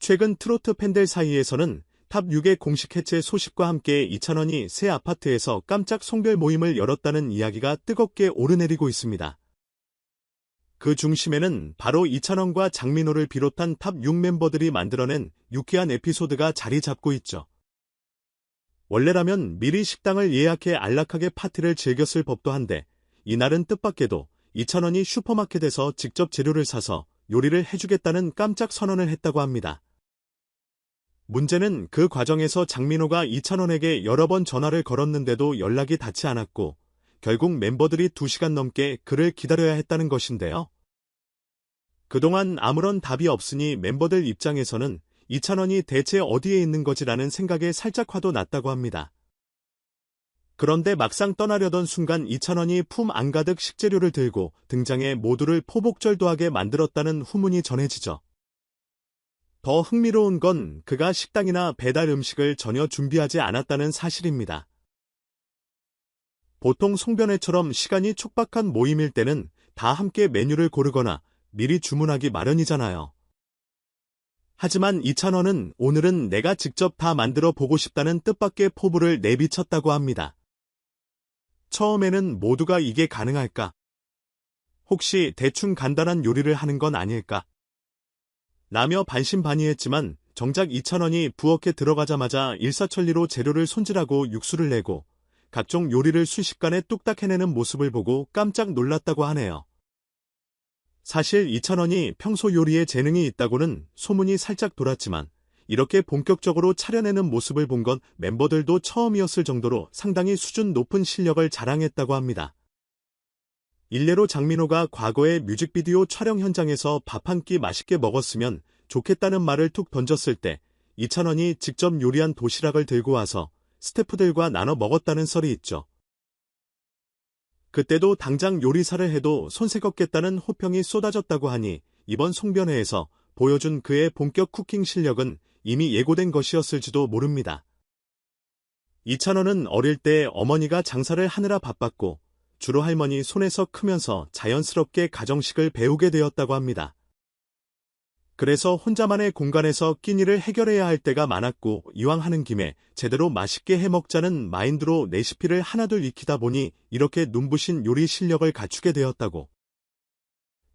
최근 트로트 팬들 사이에서는 탑6의 공식 해체 소식과 함께 이찬원이 새 아파트에서 깜짝 송별 모임을 열었다는 이야기가 뜨겁게 오르내리고 있습니다. 그 중심에는 바로 이찬원과 장민호를 비롯한 탑6 멤버들이 만들어낸 유쾌한 에피소드가 자리 잡고 있죠. 원래라면 미리 식당을 예약해 안락하게 파티를 즐겼을 법도 한데 이날은 뜻밖에도 이찬원이 슈퍼마켓에서 직접 재료를 사서 요리를 해주겠다는 깜짝 선언을 했다고 합니다. 문제는 그 과정에서 장민호가 이찬원에게 여러 번 전화를 걸었는데도 연락이 닿지 않았고 결국 멤버들이 2시간 넘게 그를 기다려야 했다는 것인데요. 그동안 아무런 답이 없으니 멤버들 입장에서는 이찬원이 대체 어디에 있는 거지라는 생각에 살짝 화도 났다고 합니다. 그런데 막상 떠나려던 순간 이찬원이 품 안가득 식재료를 들고 등장해 모두를 포복절도하게 만들었다는 후문이 전해지죠. 더 흥미로운 건 그가 식당이나 배달 음식을 전혀 준비하지 않았다는 사실입니다. 보통 송변회처럼 시간이 촉박한 모임일 때는 다 함께 메뉴를 고르거나 미리 주문하기 마련이잖아요. 하지만 이찬원은 오늘은 내가 직접 다 만들어 보고 싶다는 뜻밖의 포부를 내비쳤다고 합니다. 처음에는 모두가 이게 가능할까? 혹시 대충 간단한 요리를 하는 건 아닐까? 라며 반신반의했지만 정작 이찬원이 부엌에 들어가자마자 일사천리로 재료를 손질하고 육수를 내고 각종 요리를 순식간에 뚝딱 해내는 모습을 보고 깜짝 놀랐다고 하네요. 사실 이찬원이 평소 요리에 재능이 있다고는 소문이 살짝 돌았지만 이렇게 본격적으로 차려내는 모습을 본 건 멤버들도 처음이었을 정도로 상당히 수준 높은 실력을 자랑했다고 합니다. 일례로 장민호가 과거에 뮤직비디오 촬영 현장에서 밥 한 끼 맛있게 먹었으면 좋겠다는 말을 툭 던졌을 때 이찬원이 직접 요리한 도시락을 들고 와서 스태프들과 나눠 먹었다는 썰이 있죠. 그때도 당장 요리사를 해도 손색없겠다는 호평이 쏟아졌다고 하니 이번 송변회에서 보여준 그의 본격 쿠킹 실력은 이미 예고된 것이었을지도 모릅니다. 이찬원은 어릴 때 어머니가 장사를 하느라 바빴고 주로 할머니 손에서 크면서 자연스럽게 가정식을 배우게 되었다고 합니다. 그래서 혼자만의 공간에서 끼니를 해결해야 할 때가 많았고 이왕 하는 김에 제대로 맛있게 해먹자는 마인드로 레시피를 하나둘 익히다 보니 이렇게 눈부신 요리 실력을 갖추게 되었다고.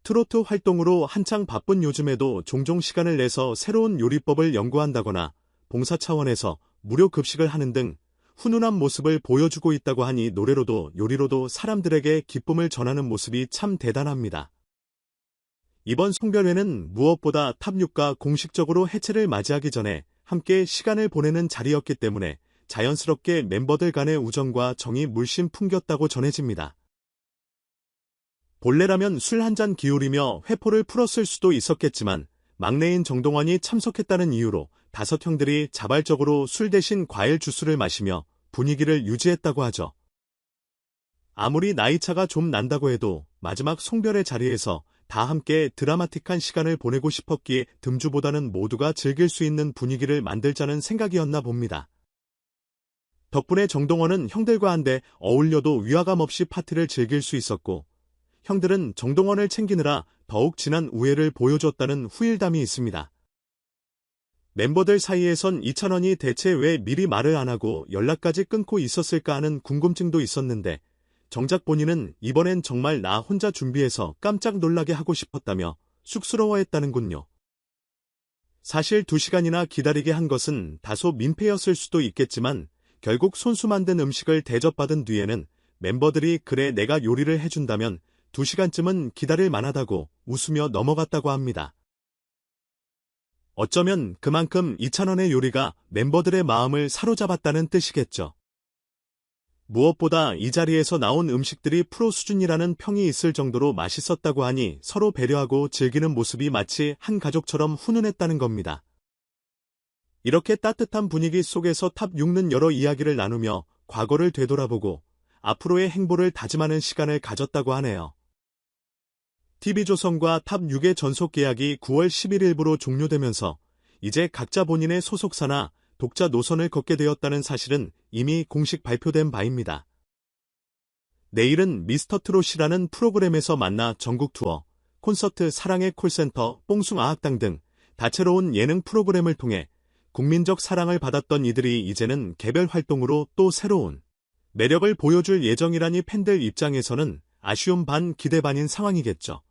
트로트 활동으로 한창 바쁜 요즘에도 종종 시간을 내서 새로운 요리법을 연구한다거나 봉사 차원에서 무료 급식을 하는 등 훈훈한 모습을 보여주고 있다고 하니 노래로도 요리로도 사람들에게 기쁨을 전하는 모습이 참 대단합니다. 이번 송별회는 무엇보다 탑6가 공식적으로 해체를 맞이하기 전에 함께 시간을 보내는 자리였기 때문에 자연스럽게 멤버들 간의 우정과 정이 물씬 풍겼다고 전해집니다. 본래라면 술 한 잔 기울이며 회포를 풀었을 수도 있었겠지만 막내인 정동원이 참석했다는 이유로 5형들이 자발적으로 술 대신 과일 주스를 마시며 분위기를 유지했다고 하죠. 아무리 나이차가 좀 난다고 해도 마지막 송별회 자리에서 다 함께 드라마틱한 시간을 보내고 싶었기에 듬주보다는 모두가 즐길 수 있는 분위기를 만들자는 생각이었나 봅니다. 덕분에 정동원은 형들과 한데 어울려도 위화감 없이 파티를 즐길 수 있었고 형들은 정동원을 챙기느라 더욱 진한 우애를 보여줬다는 후일담이 있습니다. 멤버들 사이에선 이찬원이 대체 왜 미리 말을 안 하고 연락까지 끊고 있었을까 하는 궁금증도 있었는데 정작 본인은 이번엔 정말 나 혼자 준비해서 깜짝 놀라게 하고 싶었다며 쑥스러워했다는군요. 사실 2시간이나 기다리게 한 것은 다소 민폐였을 수도 있겠지만 결국 손수 만든 음식을 대접받은 뒤에는 멤버들이 그래 내가 요리를 해준다면 2시간쯤은 기다릴 만하다고 웃으며 넘어갔다고 합니다. 어쩌면 그만큼 이찬원의 요리가 멤버들의 마음을 사로잡았다는 뜻이겠죠. 무엇보다 이 자리에서 나온 음식들이 프로 수준이라는 평이 있을 정도로 맛있었다고 하니 서로 배려하고 즐기는 모습이 마치 한 가족처럼 훈훈했다는 겁니다. 이렇게 따뜻한 분위기 속에서 탑6는 여러 이야기를 나누며 과거를 되돌아보고 앞으로의 행보를 다짐하는 시간을 가졌다고 하네요. TV조선과 탑6의 전속 계약이 9월 11일부로 종료되면서 이제 각자 본인의 소속사나 독자 노선을 걷게 되었다는 사실은 이미 공식 발표된 바입니다. 내일은 미스터트롯이라는 프로그램에서 만나 전국 투어, 콘서트 사랑의 콜센터, 뽕숭아학당 등 다채로운 예능 프로그램을 통해 국민적 사랑을 받았던 이들이 이제는 개별 활동으로 또 새로운 매력을 보여줄 예정이라니 팬들 입장에서는 아쉬움 반 기대 반인 상황이겠죠.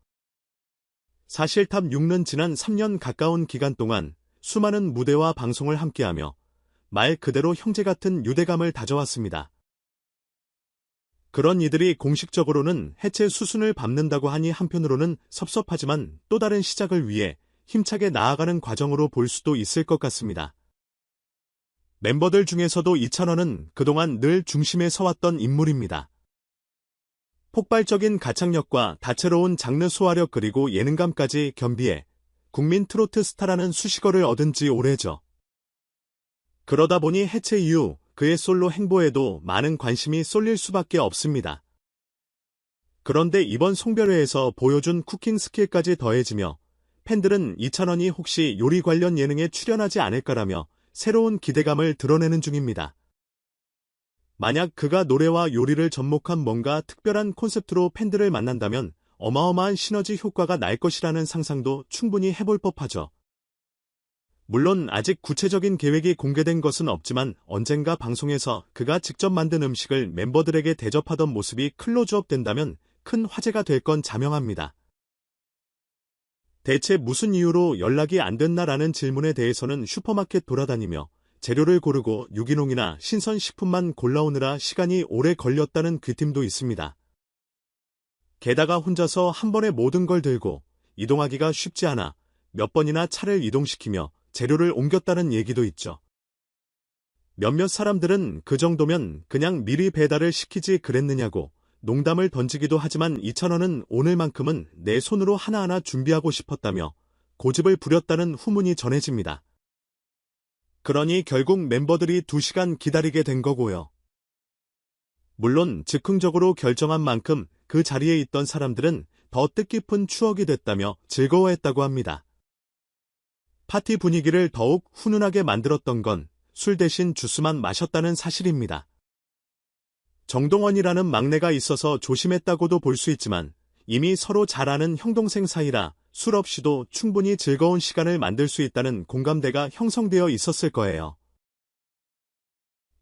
사실 탑 6는 지난 3년 가까운 기간 동안 수많은 무대와 방송을 함께하며 말 그대로 형제 같은 유대감을 다져왔습니다. 그런 이들이 공식적으로는 해체 수순을 밟는다고 하니 한편으로는 섭섭하지만 또 다른 시작을 위해 힘차게 나아가는 과정으로 볼 수도 있을 것 같습니다. 멤버들 중에서도 이찬원은 그동안 늘 중심에 서왔던 인물입니다. 폭발적인 가창력과 다채로운 장르 소화력 그리고 예능감까지 겸비해 국민 트로트 스타라는 수식어를 얻은 지 오래죠. 그러다 보니 해체 이후 그의 솔로 행보에도 많은 관심이 쏠릴 수밖에 없습니다. 그런데 이번 송별회에서 보여준 쿠킹 스킬까지 더해지며 팬들은 이찬원이 혹시 요리 관련 예능에 출연하지 않을까라며 새로운 기대감을 드러내는 중입니다. 만약 그가 노래와 요리를 접목한 뭔가 특별한 콘셉트로 팬들을 만난다면 어마어마한 시너지 효과가 날 것이라는 상상도 충분히 해볼 법하죠. 물론 아직 구체적인 계획이 공개된 것은 없지만 언젠가 방송에서 그가 직접 만든 음식을 멤버들에게 대접하던 모습이 클로즈업 된다면 큰 화제가 될 건 자명합니다. 대체 무슨 이유로 연락이 안 됐나라는 질문에 대해서는 슈퍼마켓 돌아다니며 재료를 고르고 유기농이나 신선식품만 골라오느라 시간이 오래 걸렸다는 귀띔도 있습니다. 게다가 혼자서 한 번에 모든 걸 들고 이동하기가 쉽지 않아 몇 번이나 차를 이동시키며 재료를 옮겼다는 얘기도 있죠. 몇몇 사람들은 그 정도면 그냥 미리 배달을 시키지 그랬느냐고 농담을 던지기도 하지만 이찬원은 오늘만큼은 내 손으로 하나하나 준비하고 싶었다며 고집을 부렸다는 후문이 전해집니다. 그러니 결국 멤버들이 2시간 기다리게 된 거고요. 물론 즉흥적으로 결정한 만큼 그 자리에 있던 사람들은 더 뜻깊은 추억이 됐다며 즐거워했다고 합니다. 파티 분위기를 더욱 훈훈하게 만들었던 건 술 대신 주스만 마셨다는 사실입니다. 정동원이라는 막내가 있어서 조심했다고도 볼 수 있지만 이미 서로 잘 아는 형동생 사이라 술 없이도 충분히 즐거운 시간을 만들 수 있다는 공감대가 형성되어 있었을 거예요.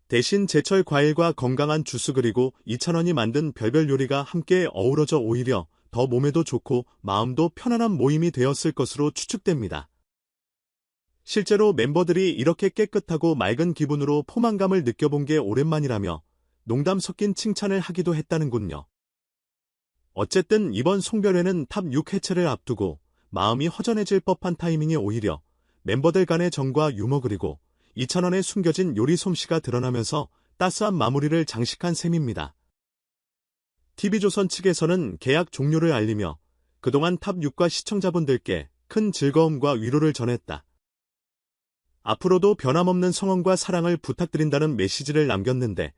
대신 제철 과일과 건강한 주스 그리고 이찬원이 만든 별별 요리가 함께 어우러져 오히려 더 몸에도 좋고 마음도 편안한 모임이 되었을 것으로 추측됩니다. 실제로 멤버들이 이렇게 깨끗하고 맑은 기분으로 포만감을 느껴본 게 오랜만이라며 농담 섞인 칭찬을 하기도 했다는군요. 어쨌든 이번 송별회는 탑 6 해체를 앞두고 마음이 허전해질 법한 타이밍이 오히려 멤버들 간의 정과 유머 그리고 이찬원의 숨겨진 요리 솜씨가 드러나면서 따스한 마무리를 장식한 셈입니다. TV조선 측에서는 계약 종료를 알리며 그동안 탑 6과 시청자분들께 큰 즐거움과 위로를 전했다. 앞으로도 변함없는 성원과 사랑을 부탁드린다는 메시지를 남겼는데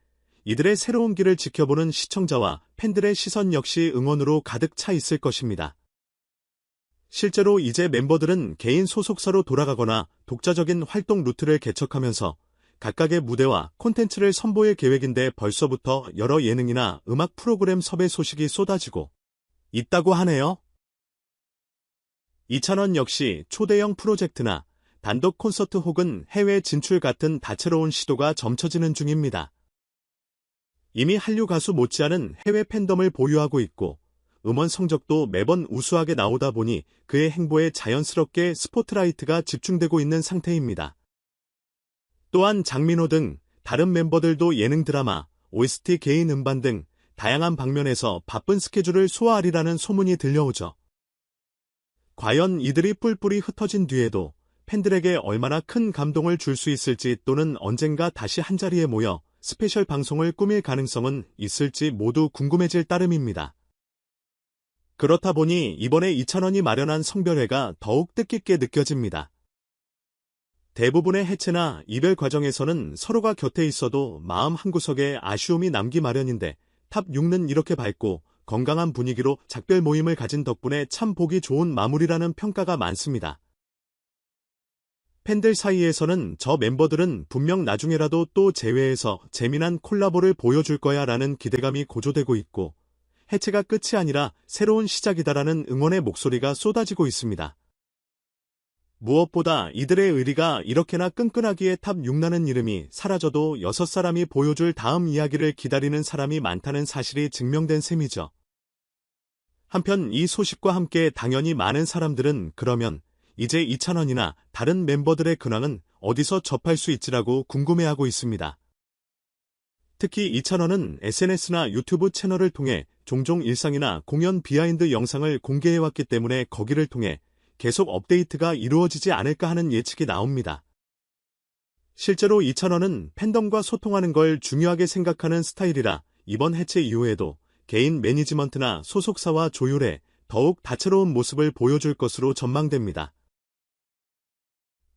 이들의 새로운 길을 지켜보는 시청자와 팬들의 시선 역시 응원으로 가득 차 있을 것입니다. 실제로 이제 멤버들은 개인 소속사로 돌아가거나 독자적인 활동 루트를 개척하면서 각각의 무대와 콘텐츠를 선보일 계획인데 벌써부터 여러 예능이나 음악 프로그램 섭외 소식이 쏟아지고 있다고 하네요. 이찬원 역시 초대형 프로젝트나 단독 콘서트 혹은 해외 진출 같은 다채로운 시도가 점쳐지는 중입니다. 이미 한류 가수 못지않은 해외 팬덤을 보유하고 있고 음원 성적도 매번 우수하게 나오다 보니 그의 행보에 자연스럽게 스포트라이트가 집중되고 있는 상태입니다. 또한 장민호 등 다른 멤버들도 예능 드라마, OST 개인 음반 등 다양한 방면에서 바쁜 스케줄을 소화하리라는 소문이 들려오죠. 과연 이들이 뿔뿔이 흩어진 뒤에도 팬들에게 얼마나 큰 감동을 줄 수 있을지 또는 언젠가 다시 한자리에 모여 스페셜 방송을 꾸밀 가능성은 있을지 모두 궁금해질 따름입니다. 그렇다 보니 이번에 이찬원이 마련한 송별회가 더욱 뜻깊게 느껴집니다. 대부분의 해체나 이별 과정에서는 서로가 곁에 있어도 마음 한구석에 아쉬움이 남기 마련인데 탑 6는 이렇게 밝고 건강한 분위기로 작별 모임을 가진 덕분에 참 보기 좋은 마무리라는 평가가 많습니다. 팬들 사이에서는 저 멤버들은 분명 나중에라도 또 재회해서 재미난 콜라보를 보여줄 거야 라는 기대감이 고조되고 있고 해체가 끝이 아니라 새로운 시작이다라는 응원의 목소리가 쏟아지고 있습니다. 무엇보다 이들의 의리가 이렇게나 끈끈하기에 탑6라는 이름이 사라져도 6사람이 보여줄 다음 이야기를 기다리는 사람이 많다는 사실이 증명된 셈이죠. 한편 이 소식과 함께 당연히 많은 사람들은 그러면 이제 이찬원이나 다른 멤버들의 근황은 어디서 접할 수 있지라고 궁금해하고 있습니다. 특히 이찬원은 SNS나 유튜브 채널을 통해 종종 일상이나 공연 비하인드 영상을 공개해왔기 때문에 거기를 통해 계속 업데이트가 이루어지지 않을까 하는 예측이 나옵니다. 실제로 이찬원은 팬덤과 소통하는 걸 중요하게 생각하는 스타일이라 이번 해체 이후에도 개인 매니지먼트나 소속사와 조율해 더욱 다채로운 모습을 보여줄 것으로 전망됩니다.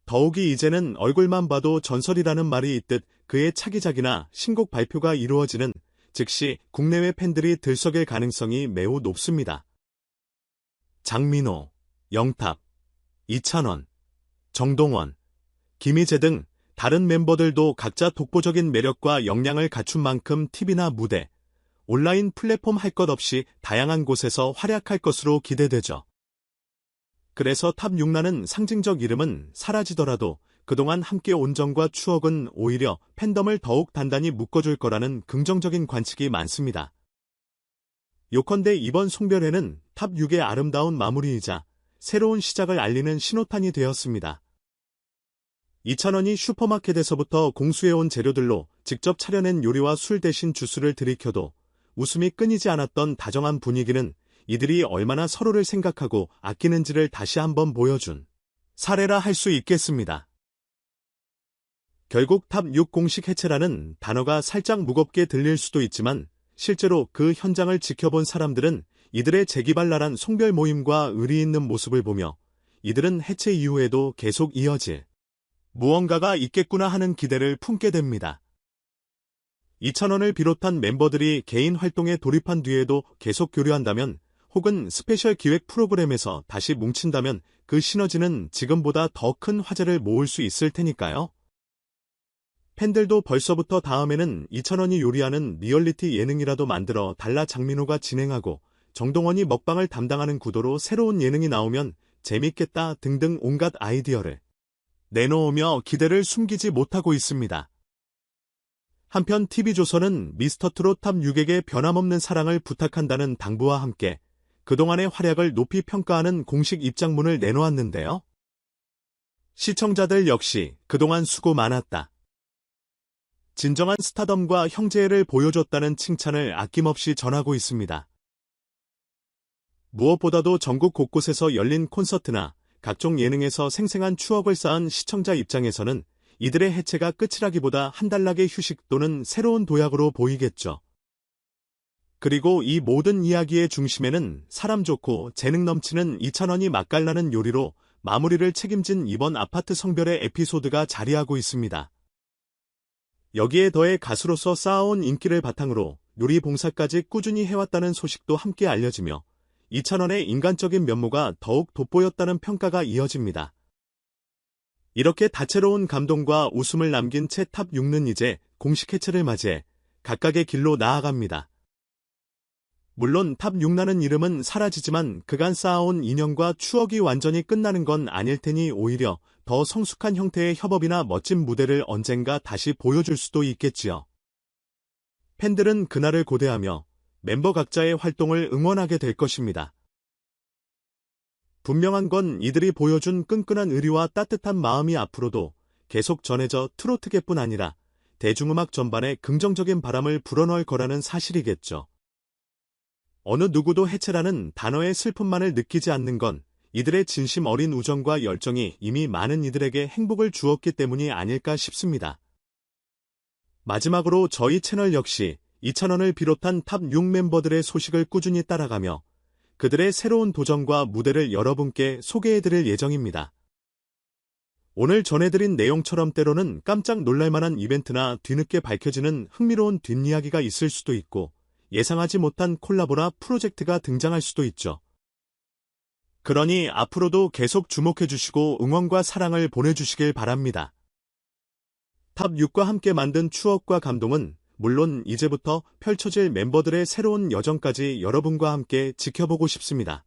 더욱이 이제는 얼굴만 봐도 전설이라는 말이 있듯 그의 차기작이나 신곡 발표가 이루어지는 즉시 국내외 팬들이 들썩일 가능성이 매우 높습니다. 장민호, 영탁, 이찬원, 정동원, 김희재 등 다른 멤버들도 각자 독보적인 매력과 역량을 갖춘 만큼 TV나 무대, 온라인 플랫폼 할 것 없이 다양한 곳에서 활약할 것으로 기대되죠. 그래서 탑6라는 상징적 이름은 사라지더라도 그동안 함께 온 정과 추억은 오히려 팬덤을 더욱 단단히 묶어줄 거라는 긍정적인 관측이 많습니다. 요컨대 이번 송별회는 탑6의 아름다운 마무리이자 새로운 시작을 알리는 신호탄이 되었습니다. 이찬원이 슈퍼마켓에서부터 공수해온 재료들로 직접 차려낸 요리와 술 대신 주스를 들이켜도 웃음이 끊이지 않았던 다정한 분위기는 이들이 얼마나 서로를 생각하고 아끼는지를 다시 한번 보여준 사례라 할 수 있겠습니다. 결국 탑6 공식 해체라는 단어가 살짝 무겁게 들릴 수도 있지만 실제로 그 현장을 지켜본 사람들은 이들의 재기발랄한 송별 모임과 의리 있는 모습을 보며 이들은 해체 이후에도 계속 이어질 무언가가 있겠구나 하는 기대를 품게 됩니다. 이찬원을 비롯한 멤버들이 개인 활동에 돌입한 뒤에도 계속 교류한다면 혹은 스페셜 기획 프로그램에서 다시 뭉친다면 그 시너지는 지금보다 더 큰 화제를 모을 수 있을 테니까요. 팬들도 벌써부터 다음에는 이찬원이 요리하는 리얼리티 예능이라도 만들어 달라 장민호가 진행하고 정동원이 먹방을 담당하는 구도로 새로운 예능이 나오면 재밌겠다 등등 온갖 아이디어를 내놓으며 기대를 숨기지 못하고 있습니다. 한편 TV조선은 미스터트롯 탑6에게 변함없는 사랑을 부탁한다는 당부와 함께 그동안의 활약을 높이 평가하는 공식 입장문을 내놓았는데요. 시청자들 역시 그동안 수고 많았다. 진정한 스타덤과 형제애를 보여줬다는 칭찬을 아낌없이 전하고 있습니다. 무엇보다도 전국 곳곳에서 열린 콘서트나 각종 예능에서 생생한 추억을 쌓은 시청자 입장에서는 이들의 해체가 끝이라기보다 한 단락의 휴식 또는 새로운 도약으로 보이겠죠. 그리고 이 모든 이야기의 중심에는 사람 좋고 재능 넘치는 이찬원이 맛깔나는 요리로 마무리를 책임진 이번 아파트 성별의 에피소드가 자리하고 있습니다. 여기에 더해 가수로서 쌓아온 인기를 바탕으로 요리 봉사까지 꾸준히 해왔다는 소식도 함께 알려지며 이찬원의 인간적인 면모가 더욱 돋보였다는 평가가 이어집니다. 이렇게 다채로운 감동과 웃음을 남긴 채 탑6는 이제 공식 해체를 맞이해 각각의 길로 나아갑니다. 물론 탑6라는 이름은 사라지지만 그간 쌓아온 인연과 추억이 완전히 끝나는 건 아닐 테니 오히려 더 성숙한 형태의 협업이나 멋진 무대를 언젠가 다시 보여줄 수도 있겠지요. 팬들은 그날을 고대하며 멤버 각자의 활동을 응원하게 될 것입니다. 분명한 건 이들이 보여준 끈끈한 의리와 따뜻한 마음이 앞으로도 계속 전해져 트로트계뿐 아니라 대중음악 전반에 긍정적인 바람을 불어넣을 거라는 사실이겠죠. 어느 누구도 해체라는 단어의 슬픔만을 느끼지 않는 건 이들의 진심 어린 우정과 열정이 이미 많은 이들에게 행복을 주었기 때문이 아닐까 싶습니다. 마지막으로 저희 채널 역시 이찬원을 비롯한 탑6 멤버들의 소식을 꾸준히 따라가며 그들의 새로운 도전과 무대를 여러분께 소개해드릴 예정입니다. 오늘 전해드린 내용처럼 때로는 깜짝 놀랄만한 이벤트나 뒤늦게 밝혀지는 흥미로운 뒷이야기가 있을 수도 있고 예상하지 못한 콜라보나 프로젝트가 등장할 수도 있죠. 그러니 앞으로도 계속 주목해주시고 응원과 사랑을 보내주시길 바랍니다. 탑6과 함께 만든 추억과 감동은 물론 이제부터 펼쳐질 멤버들의 새로운 여정까지 여러분과 함께 지켜보고 싶습니다.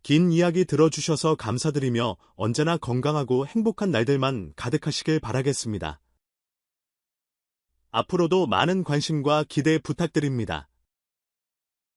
긴 이야기 들어주셔서 감사드리며 언제나 건강하고 행복한 날들만 가득하시길 바라겠습니다. 앞으로도 많은 관심과 기대 부탁드립니다.